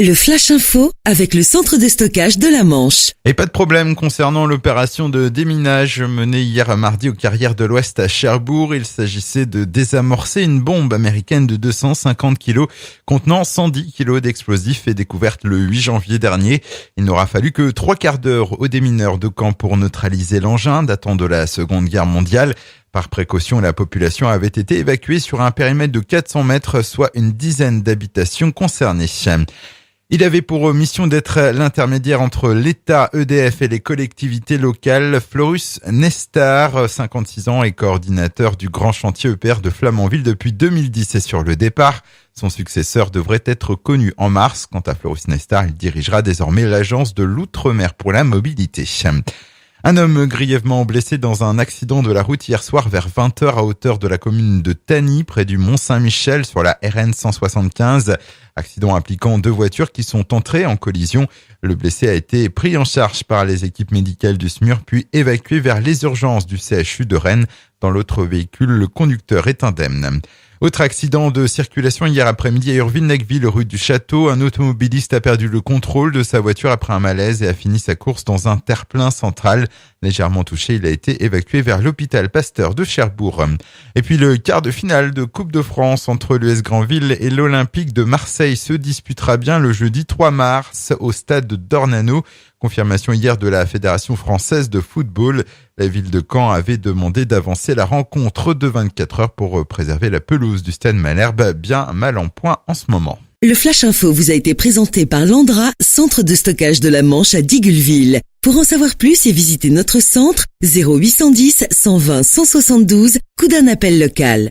Le Flash Info avec le centre de stockage de la Manche. Et pas de problème concernant l'opération de déminage menée hier mardi aux Carrières de l'Ouest à Cherbourg. Il s'agissait de désamorcer une bombe américaine de 250 kg contenant 110 kg d'explosifs et découverte le 8 janvier dernier. Il n'aura fallu que 3 quarts d'heure aux démineurs de Caen pour neutraliser l'engin datant de la Seconde Guerre mondiale. Par précaution, la population avait été évacuée sur un périmètre de 400 mètres, soit une dizaine d'habitations concernées. Il avait pour mission d'être l'intermédiaire entre l'État, EDF et les collectivités locales. Florus Nestar, 56 ans, est coordinateur du grand chantier EPR de Flamanville depuis 2010 et sur le départ. Son successeur devrait être connu en mars. Quant à Florus Nestar, il dirigera désormais l'agence de l'Outre-mer pour la mobilité. Un homme grièvement blessé dans un accident de la route hier soir vers 20h à hauteur de la commune de Tany, près du Mont-Saint-Michel, sur la RN 175. Accident impliquant 2 voitures qui sont entrées en collision. Le blessé a été pris en charge par les équipes médicales du SMUR, puis évacué vers les urgences du CHU de Rennes. Dans l'autre véhicule, le conducteur est indemne. Autre accident de circulation hier après-midi à Urville-Necqueville, rue du Château. Un automobiliste a perdu le contrôle de sa voiture après un malaise et a fini sa course dans un terre-plein central. Légèrement touché, il a été évacué vers l'hôpital Pasteur de Cherbourg. Et puis le quart de finale de Coupe de France entre l'US Grandville et l'Olympique de Marseille se disputera bien le jeudi 3 mars au stade de Dornano. Confirmation hier de la Fédération française de football. La ville de Caen avait demandé d'avancer la rencontre de 24 heures pour préserver la pelouse du stade Malherbe, bien mal en point en ce moment. Le Flash Info vous a été présenté par Landra, centre de stockage de la Manche à Digulleville. Pour en savoir plus et visiter notre centre, 0810 120 172, coup d'un appel local.